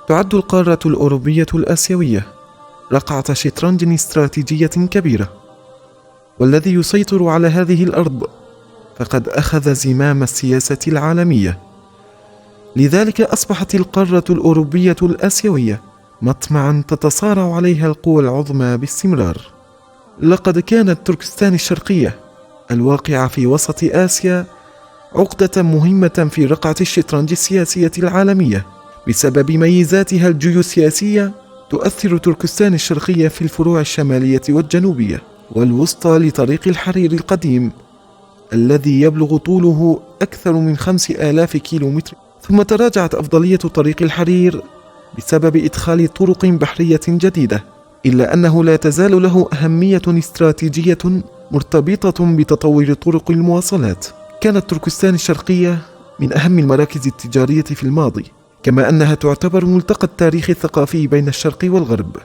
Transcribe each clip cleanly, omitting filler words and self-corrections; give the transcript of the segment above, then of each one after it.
تعد القارة الأوروبية الآسيوية رقعة شطرنج استراتيجية كبيرة، والذي يسيطر على هذه الأرض فقد أخذ زمام السياسة العالمية. لذلك أصبحت القارة الأوروبية الآسيوية مطمعا تتصارع عليها القوى العظمى باستمرار. لقد كانت تركستان الشرقية الواقعة في وسط آسيا عقدة مهمة في رقعة الشطرنج السياسية العالمية. بسبب ميزاتها الجيوسياسية تؤثر تركستان الشرقية في الفروع الشمالية والجنوبية والوسطى لطريق الحرير القديم الذي يبلغ طوله أكثر من 5000 كيلومتر، ثم تراجعت أفضلية طريق الحرير بسبب إدخال طرق بحرية جديدة، إلا أنه لا تزال له أهمية استراتيجية مرتبطة بتطور طرق المواصلات. كانت تركستان الشرقية من أهم المراكز التجارية في الماضي، كما أنها تعتبر ملتقى التاريخ الثقافي بين الشرق والغرب.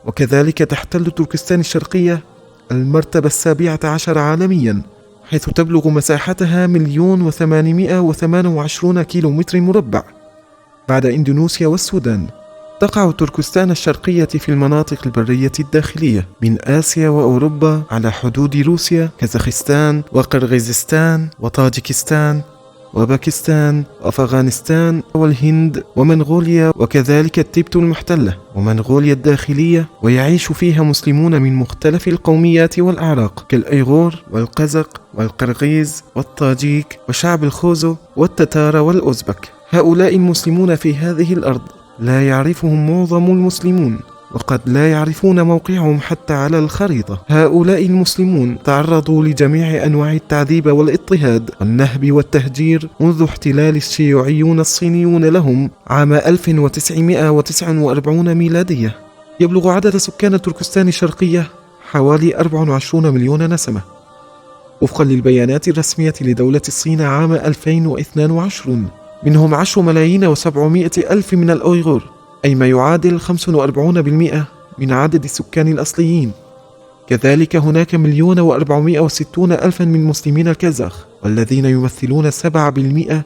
وكذلك تحتل تركستان الشرقية المرتبة 17 عالميا، حيث تبلغ مساحتها 1,828 كيلومتر مربع بعد إندونيسيا والسودان. تقع تركستان الشرقية في المناطق البرية الداخلية من آسيا وأوروبا على حدود روسيا، كازاخستان وقرغيزستان وطاجكستان وباكستان وأفغانستان والهند ومنغوليا، وكذلك التبت المحتلة ومنغوليا الداخلية، ويعيش فيها مسلمون من مختلف القوميات والأعراق كالأيغور والقزق والقرغيز والطاجيك وشعب الخوزو والتتار والأوزبك. هؤلاء المسلمون في هذه الأرض لا يعرفهم معظم المسلمون، وقد لا يعرفون موقعهم حتى على الخريطة. هؤلاء المسلمون تعرضوا لجميع أنواع التعذيب والاضطهاد والنهب والتهجير منذ احتلال الشيوعيون الصينيون لهم عام 1949 ميلادية. يبلغ عدد سكان تركستان الشرقية حوالي 24 مليون نسمة وفقا للبيانات الرسمية لدولة الصين عام 2022، منهم 10,700,000 من الأويغور، أي ما يعادل 45% من عدد السكان الأصليين. كذلك هناك 1,460,000 من مسلمين الكازاخ، والذين يمثلون 7%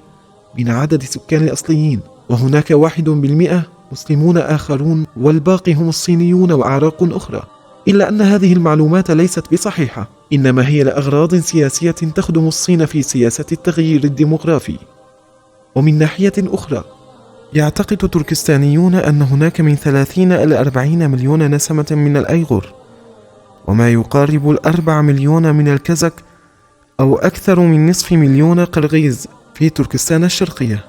من عدد السكان الأصليين، وهناك 1% مسلمون آخرون، والباقي هم الصينيون وأعراق أخرى. إلا أن هذه المعلومات ليست بصحيحة، إنما هي لأغراض سياسية تخدم الصين في سياسة التغيير الديمغرافي. ومن ناحية أخرى يعتقد تركستانيون أن هناك من 30 إلى 40 مليون نسمة من الأيغور، وما يقارب 4 مليون من الكازاك، أو أكثر من نصف مليون قرغيز في تركستان الشرقية.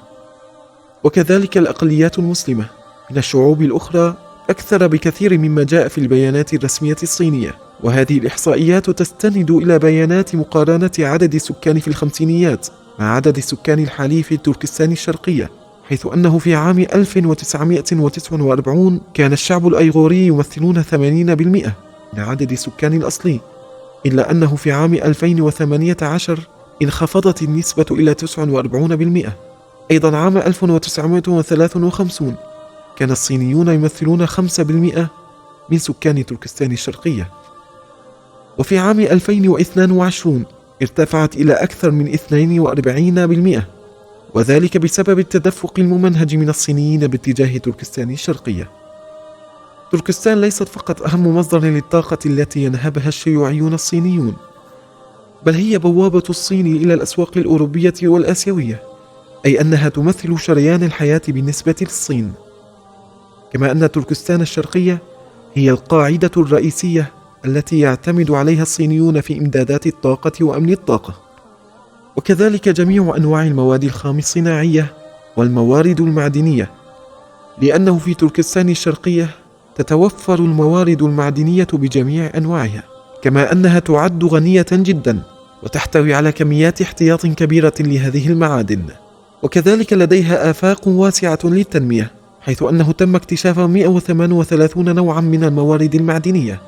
وكذلك الأقليات المسلمة من الشعوب الأخرى أكثر بكثير مما جاء في البيانات الرسمية الصينية، وهذه الإحصائيات تستند إلى بيانات مقارنة عدد السكان في الخمسينيات مع عدد السكان الحالي في تركستان الشرقية، حيث أنه في عام 1949 كان الشعب الأيغوري يمثلون 80% من عدد السكان الأصلي، إلا أنه في عام 2018 انخفضت النسبة إلى 49%. أيضا عام 1953 كان الصينيون يمثلون 5% من سكان تركستان الشرقية، وفي عام 2022 ارتفعت إلى أكثر من 42%، وذلك بسبب التدفق الممنهج من الصينيين باتجاه تركستان الشرقية. تركستان ليست فقط أهم مصدر للطاقة التي ينهبها الشيوعيون الصينيون، بل هي بوابة الصين إلى الأسواق الأوروبية والآسيوية، أي أنها تمثل شريان الحياة بالنسبة للصين. كما أن تركستان الشرقية هي القاعدة الرئيسية التي يعتمد عليها الصينيون في إمدادات الطاقة وأمن الطاقة، وكذلك جميع أنواع المواد الخام الصناعية والموارد المعدنية، لأنه في تركستان الشرقية تتوفر الموارد المعدنية بجميع أنواعها، كما أنها تعد غنية جدا وتحتوي على كميات احتياط كبيرة لهذه المعادن. وكذلك لديها آفاق واسعة للتنمية، حيث أنه تم اكتشاف 138 نوعا من الموارد المعدنية،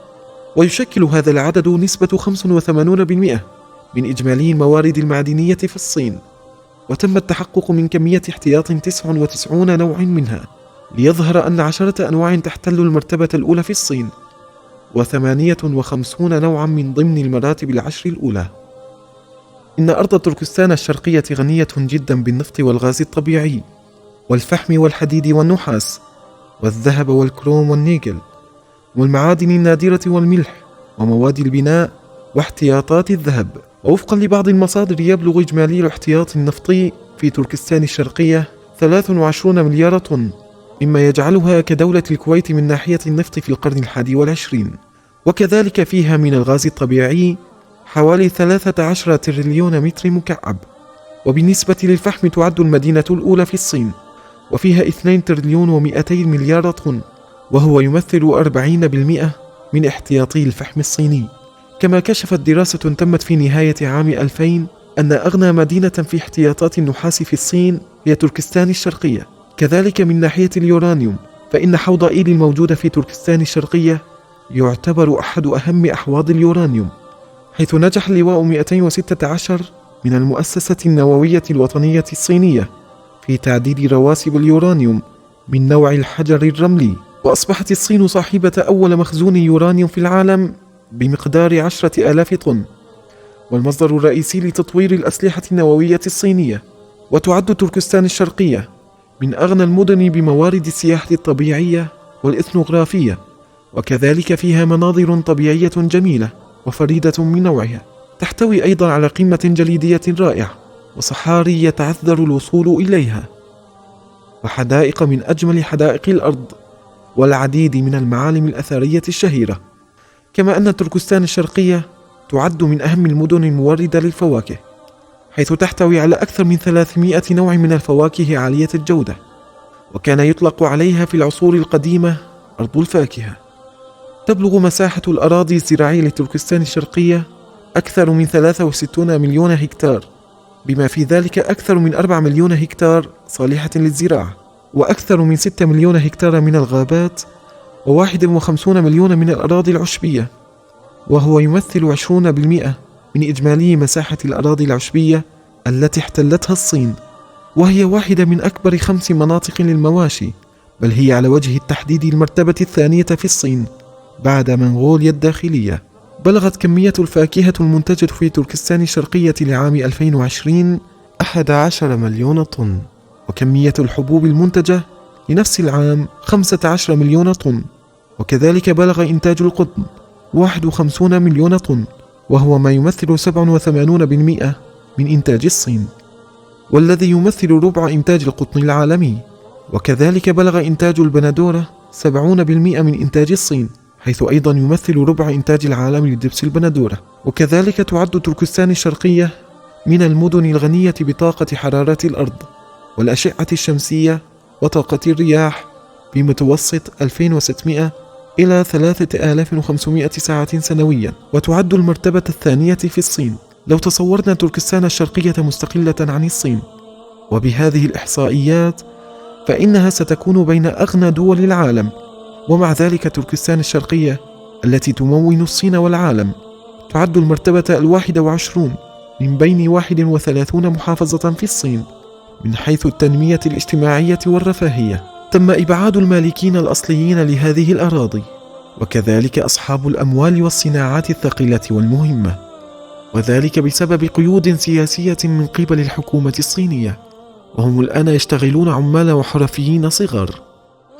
ويشكل هذا العدد نسبة 85% من إجمالي الموارد المعدنية في الصين. وتم التحقق من كمية احتياط 99 نوع منها، ليظهر أن 10 أنواع تحتل المرتبة الأولى في الصين، و58 نوعا من ضمن المراتب العشر الأولى. إن أرض تركستان الشرقية غنية جدا بالنفط والغاز الطبيعي والفحم والحديد والنحاس، والذهب والكروم والنيكل والمعادن النادرة والملح ومواد البناء واحتياطات الذهب. ووفقا لبعض المصادر يبلغ إجمالي الاحتياط النفطي في تركستان الشرقية 23 مليار طن، مما يجعلها كدولة الكويت من ناحية النفط في القرن 21. وكذلك فيها من الغاز الطبيعي حوالي 13 تريليون متر مكعب. وبالنسبة للفحم تعد المدينة الأولى في الصين، وفيها 2 تريليون و200 مليار طن، وهو يمثل 40% من احتياطي الفحم الصيني. كما كشفت دراسة تمت في نهاية عام 2000 أن أغنى مدينة في احتياطات النحاس في الصين هي تركستان الشرقية. كذلك من ناحية اليورانيوم، فإن حوض إيل الموجود في تركستان الشرقية يعتبر أحد أهم أحواض اليورانيوم، حيث نجح اللواء 216 من المؤسسة النووية الوطنية الصينية في تعديل رواسب اليورانيوم من نوع الحجر الرملي. وأصبحت الصين صاحبة أول مخزون يورانيوم في العالم بمقدار 10,000 طن، والمصدر الرئيسي لتطوير الأسلحة النووية الصينية. وتعد تركستان الشرقية من أغنى المدن بموارد السياحة الطبيعية والإثنوغرافية، وكذلك فيها مناظر طبيعية جميلة وفريدة من نوعها. تحتوي أيضا على قمة جليدية رائعة وصحاري يتعذر الوصول إليها، وحدائق من أجمل حدائق الأرض، والعديد من المعالم الأثرية الشهيرة. كما أن تركستان الشرقية تعد من أهم المدن الموردة للفواكه، حيث تحتوي على أكثر من 300 نوع من الفواكه عالية الجودة، وكان يطلق عليها في العصور القديمة أرض الفاكهة. تبلغ مساحة الأراضي الزراعية لتركستان الشرقية أكثر من 63 مليون هكتار، بما في ذلك أكثر من 4 مليون هكتار صالحة للزراعة، وأكثر من 6 مليون هكتار من الغابات، و51 مليون من الأراضي العشبية، وهو يمثل 20% من إجمالي مساحة الأراضي العشبية التي احتلتها الصين. وهي واحدة من أكبر 5 مناطق للمواشي، بل هي على وجه التحديد المرتبة الثانية في الصين بعد منغوليا الداخلية. بلغت كمية الفاكهة المنتجة في تركستان الشرقية لعام 2020 11 مليون طن، وكمية الحبوب المنتجة لنفس العام 15 مليون طن. وكذلك بلغ إنتاج القطن 51 مليون طن، وهو ما يمثل 87% من إنتاج الصين، والذي يمثل ربع إنتاج القطن العالمي. وكذلك بلغ إنتاج البندورة 70% من إنتاج الصين، حيث أيضا يمثل ربع إنتاج العالم لدبس البندورة. وكذلك تعد تركستان الشرقية من المدن الغنية بطاقة حرارة الأرض والأشعة الشمسية وطاقة الرياح بمتوسط 2600 إلى 3500 ساعة سنويا، وتعد المرتبة الثانية في الصين لو تصورنا تركستان الشرقية مستقلة عن الصين. وبهذه الإحصائيات فإنها ستكون بين أغنى دول العالم. ومع ذلك تركستان الشرقية التي تمون الصين والعالم تعد المرتبة 21 من بين 31 محافظة في الصين من حيث التنمية الاجتماعية والرفاهية. تم إبعاد المالكين الأصليين لهذه الأراضي، وكذلك أصحاب الأموال والصناعات الثقيلة والمهمة، وذلك بسبب قيود سياسية من قبل الحكومة الصينية، وهم الآن يشتغلون عمال وحرفيين صغار.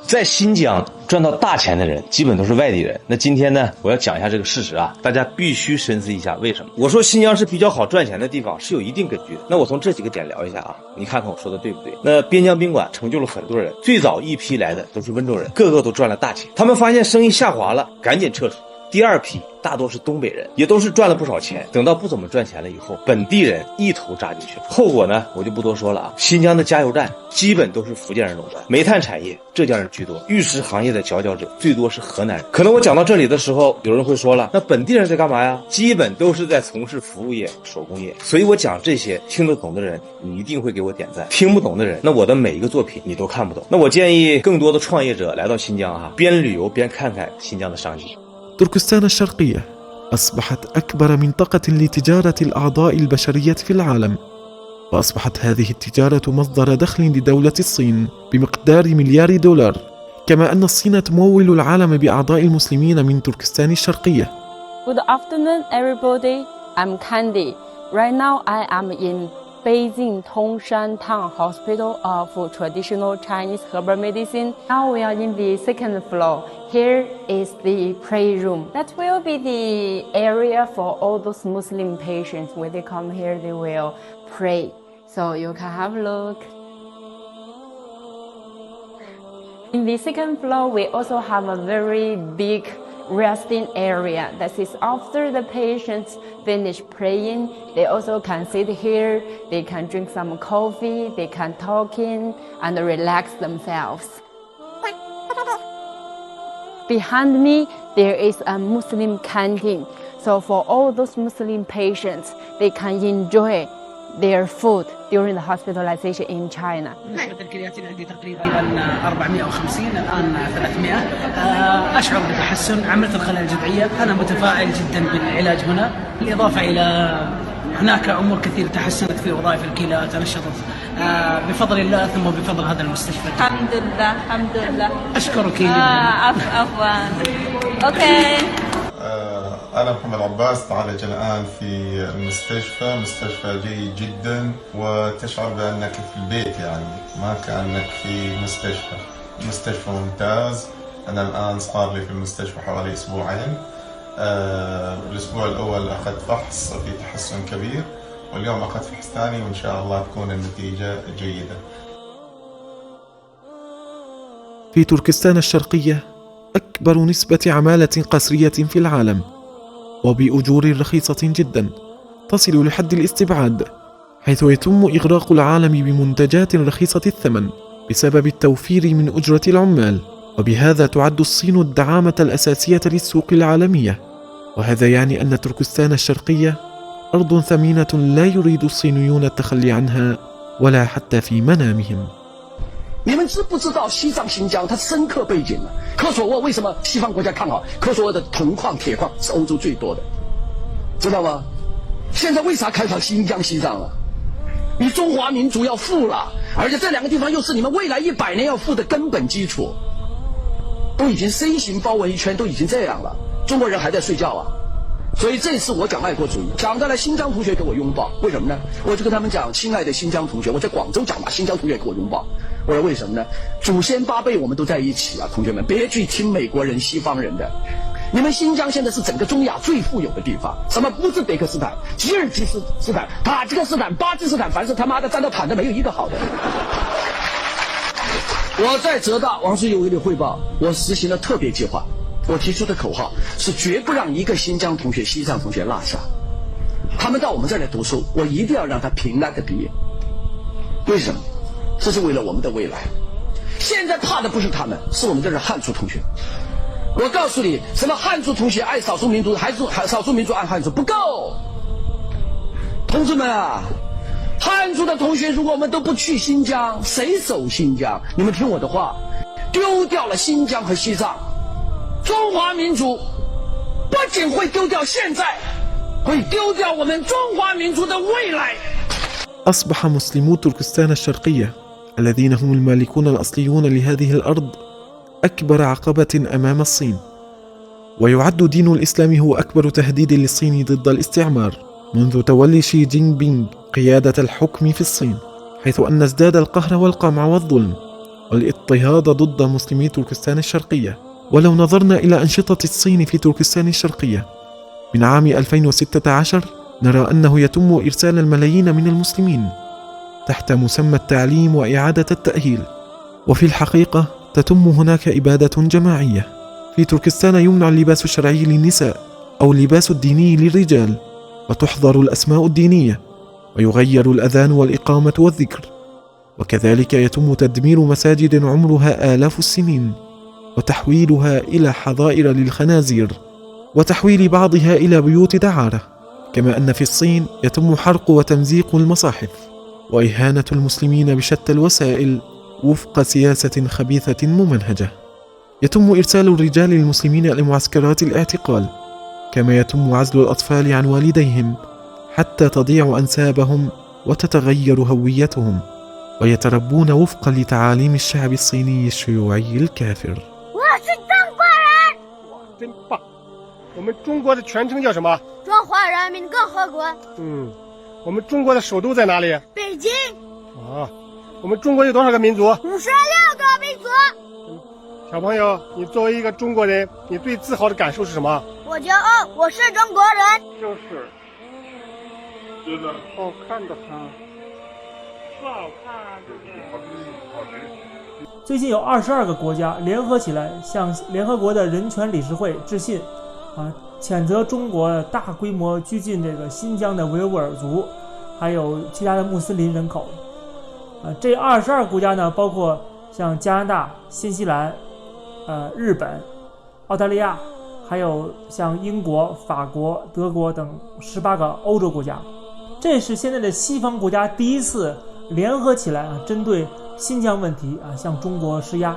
在新疆赚到大钱的人基本都是外地人。那今天呢，我要讲一下这个事实啊，大家必须深思一下为什么。我说新疆是比较好赚钱的地方，是有一定根据的。那我从这几个点聊一下啊，你看看我说的对不对？那边疆宾馆成就了很多人，最早一批来的都是温州人，个个都赚了大钱。他们发现生意下滑了，赶紧撤出。第二批大多是东北人，也都是赚了不少钱。等到不怎么赚钱了以后，本地人一头扎进去了，后果呢我就不多说了啊。新疆的加油站基本都是福建人垄断，煤炭产业浙江人居多，玉石行业的佼佼者最多是河南人。可能我讲到这里的时候，有人会说了，那本地人在干嘛呀？基本都是在从事服务业、手工业。所以我讲这些，听得懂的人你一定会给我点赞，听不懂的人，那我的每一个作品你都看不懂。那我建议更多的创业者来到新疆啊，边旅游边看看新疆的商机。تركستان الشرقية أصبحت أكبر منطقة لتجارة الأعضاء البشرية في العالم، وأصبحت هذه التجارة مصدر دخل لدولة الصين بمقدار مليار دولار. كما أن الصين تمول العالم بأعضاء المسلمين من تركستان الشرقية. Good afternoon everybody, I'm Candy. Right now I am in Beijing Tongshan Town Hospital of Traditional Chinese Herbal Medicine. Now we are in the second floor. Here is the prayer room. That will be the area for all those Muslim patients. When they come here, they will pray. So you can have a look. In the second floor, we also have a very big resting area. That is after the patients finish praying, they also can sit here, they can drink some coffee, they can talk in and relax themselves. Behind me, there is a Muslim canteen. So for all those Muslim patients, they can enjoy their food during the hospitalization in China. نسبة الكرياتين عندي تقريبا 450 الآن 300. أشعر بتحسن، عملت الخلايا الجذعية، أنا متفائل جدا بالعلاج هنا، بالإضافة إلى هناك أمور كثيرة تحسنت في وظائف الكلى، تنشطت بفضل الله ثم بفضل هذا المستشفى. الحمد لله الحمد لله. أشكرك. عفوا. أوكي. أنا محمد عباس، تعالج الآن في المستشفى، مستشفى جيد جدا وتشعر بأنك في البيت، يعني ما كأنك في مستشفى. المستشفى ممتاز. أنا الآن صار لي في المستشفى حوالي أسبوعين. الأسبوع الأول أخذت فحص في تحسن كبير، واليوم أخذت فحص ثاني وإن شاء الله تكون النتيجة جيدة. في تركستان الشرقية أكبر نسبة عمالة قسرية في العالم، وبأجور رخيصة جدا تصل لحد الاستبعاد، حيث يتم إغراق العالم بمنتجات رخيصة الثمن بسبب التوفير من أجرة العمال، وبهذا تعد الصين الدعامة الأساسية للسوق العالمية. وهذا يعني أن تركستان الشرقية أرض ثمينة لا يريد الصينيون التخلي عنها ولا حتى في منامهم. 你们知不知道西藏新疆它深刻背景呢？科索沃为什么西方国家看好？科索沃的铜矿、铁矿是欧洲最多的，知道吗？现在为啥开放新疆、西藏了？你中华民族要富了，而且这两个地方又是你们未来100年要富的根本基础，都已经 C 型包围一圈，都已经这样了，中国人还在睡觉啊！所以这次我讲爱国主义，讲到了新疆同学给我拥抱，为什么呢？我就跟他们讲，亲爱的新疆同学，我在广州讲嘛，新疆同学给我拥抱。我说为什么呢？祖先8辈我们都在一起啊，同学们，别去听美国人、西方人的。你们新疆现在是整个中亚最富有的地方，什么乌兹别克斯坦、吉尔吉斯斯坦、塔吉克斯坦、巴基斯坦，凡是他妈的站到坦的没有一个好的。我在浙大王书记给你汇报，我实行了特别计划，我提出的口号是绝不让一个新疆同学、西藏同学落下。他们到我们这儿来读书，我一定要让他平安的毕业。为什么？这是为了我们的未来。现在怕的不是他们，是我们这是汉族同学。我告诉你，什么汉族同学爱少数民族，还少数民族爱汉族不够。同志们啊，汉族的同学如果我们都不去新疆，谁守新疆？你们听我的话，丢掉了新疆和西藏，中华民族不仅会丢掉现在，会丢掉我们中华民族的未来。أصبح مسلمو تركستان الشرقية الذين هم المالكون الأصليون لهذه الأرض أكبر عقبة أمام الصين، ويعد دين الإسلام هو أكبر تهديد للصين ضد الاستعمار منذ تولي شي جين بينغ قيادة الحكم في الصين، حيث أن ازداد القهر والقمع والظلم والاضطهاد ضد مسلمي تركستان الشرقية. ولو نظرنا إلى أنشطة الصين في تركستان الشرقية من عام 2016 نرى أنه يتم إرسال الملايين من المسلمين تحت مسمى التعليم وإعادة التأهيل، وفي الحقيقة تتم هناك إبادة جماعية. في تركستان يمنع اللباس الشرعي للنساء أو اللباس الديني للرجال، وتحظر الأسماء الدينية، ويغير الأذان والإقامة والذكر، وكذلك يتم تدمير مساجد عمرها آلاف السنين وتحويلها إلى حظائر للخنازير، وتحويل بعضها إلى بيوت دعارة. كما أن في الصين يتم حرق وتمزيق المصاحف وإهانة المسلمين بشتى الوسائل وفق سياسة خبيثة ممنهجة. يتم إرسال الرجال المسلمين إلى معسكرات الاعتقال، كما يتم عزل الأطفال عن والديهم حتى تضيع أنسابهم وتتغير هويتهم، ويتربون وفقا لتعاليم الشعب الصيني الشيوعي الكافر. 真棒！我们中国的全称叫什么？中华人民共和国。我们中国的首都在哪里？北京。啊，我们中国有多少个民族？56个民族。小朋友，你作为一个中国人，你最自豪的感受是什么？我骄傲，我是中国人。就是，觉得好看的很，好看的。最近有22个国家联合起来向联合国的人权理事会致信，谴责中国大规模拘禁这个新疆的维吾尔族，还有其他的穆斯林人口。这22个国家呢，包括像加拿大、新西兰、日本、澳大利亚，还有像英国、法国、德国等18个欧洲国家。这是现在的西方国家第一次联合起来针对新疆问题向中国施压。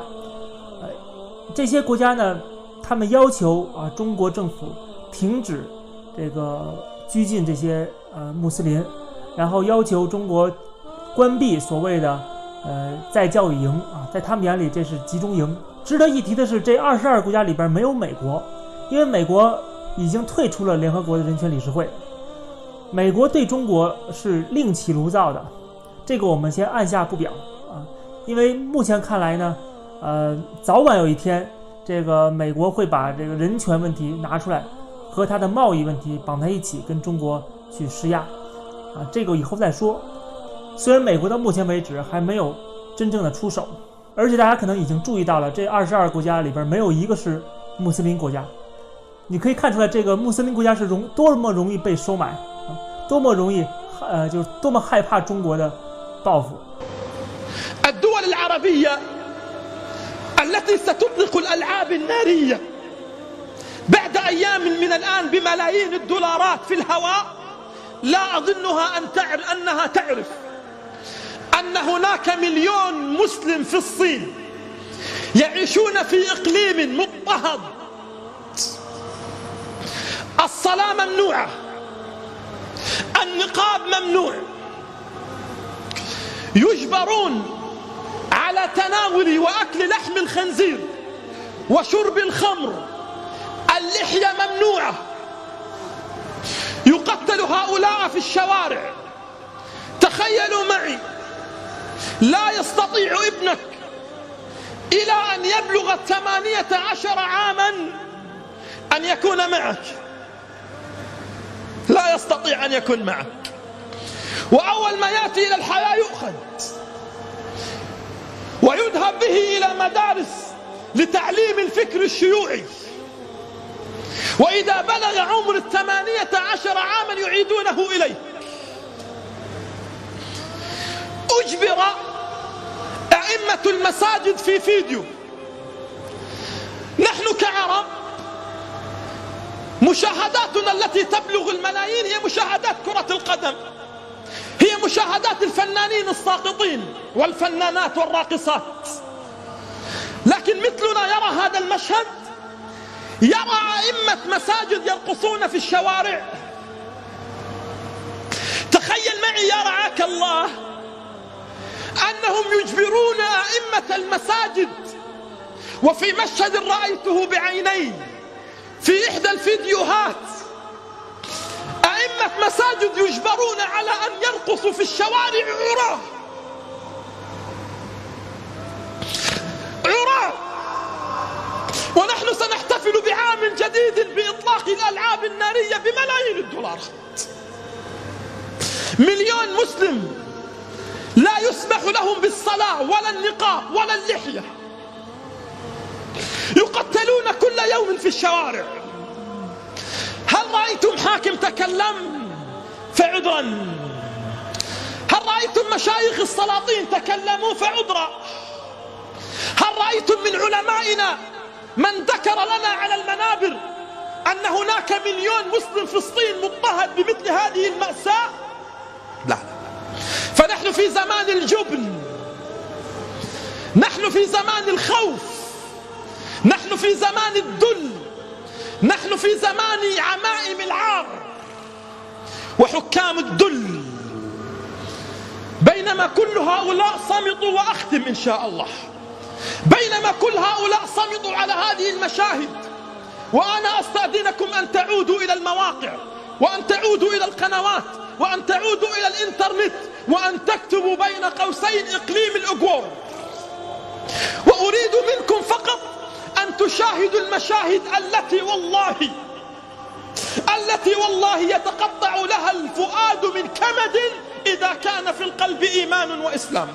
这些国家呢，他们要求中国政府停止这个拘禁这些穆斯林，然后要求中国关闭所谓的再教育营在他们眼里这是集中营。值得一提的是，这22个国家里边没有美国，因为美国已经退出了联合国的人权理事会。美国对中国是另起炉灶的，这个我们先按下不表因为目前看来呢，早晚有一天，这个美国会把这个人权问题拿出来，和它的贸易问题绑在一起，跟中国去施压这个以后再说。虽然美国到目前为止还没有真正的出手，而且大家可能已经注意到了，这22个国家里边没有一个是穆斯林国家。你可以看出来，这个穆斯林国家是多么容易被收买，多么容易就是多么害怕中国的报复。الدول العربية التي ستطلق الألعاب النارية بعد أيام من الآن بملايين الدولارات في الهواء، لا أظنها أنها تعرف أن هناك 1,000,000 مسلم في الصين يعيشون في إقليم مضطهد، الصلاة ممنوعة، النقاب ممنوع، يجبرون على تناول وأكل لحم الخنزير وشرب الخمر، اللحية ممنوعة، يقتل هؤلاء في الشوارع. تخيلوا معي، لا يستطيع ابنك إلى أن يبلغ 18 عاما أن يكون معك، لا يستطيع أن يكون معك، وأول ما يأتي إلى الحياة يؤخذ ويذهب به إلى مدارس لتعليم الفكر الشيوعي، وإذا بلغ عمر 18 عاما يعيدونه إليه. أجبر أئمة المساجد في فيديو. نحن كعرب مشاهداتنا التي تبلغ الملايين هي مشاهدات كرة القدم، هي مشاهدات الفنانين الساقطين والفنانات والراقصات، لكن مثلنا يرى هذا المشهد، يرى أئمة مساجد يرقصون في الشوارع. تخيل معي يا رعاك الله أنهم يجبرون أئمة المساجد، وفي مشهد رأيته بعيني في إحدى الفيديوهات، أئمة مساجد يجبرون على أن يرقصوا في الشوارع عراة عراة، ونحن سنحتفل بعام جديد بإطلاق الألعاب النارية بملايين الدولارات. 1,000,000 مسلم لا يسمح لهم بالصلاة ولا النقاب ولا اللحية، يقتلون كل يوم في الشوارع. هل رأيتم حاكم تكلم؟ فعذرا. هل رأيتم مشايخ السلاطين تكلموا؟ فعذرا. هل رأيتم من علمائنا من ذكر لنا على المنابر أن هناك 1,000,000 مسلم في الصين مضطهد بمثل هذه المأساة؟ لا. فنحن في زمان الجبن، نحن في زمان الخوف، نحن في زمان الذل، نحن في زمان عمائم العار وحكام الذل. بينما كل هؤلاء صمتوا، وأختم إن شاء الله، بينما كل هؤلاء صمتوا على هذه المشاهد، وأنا أستأذنكم أن تعودوا إلى المواقع وأن تعودوا إلى القنوات وأن تعودوا إلى الإنترنت وأن تكتبوا بين قوسين إقليم الأقوار. وأريد منكم فقط أن تشاهدوا المشاهد التي والله يتقطع لها الفؤاد من كمد إذا كان في القلب إيمان وإسلام.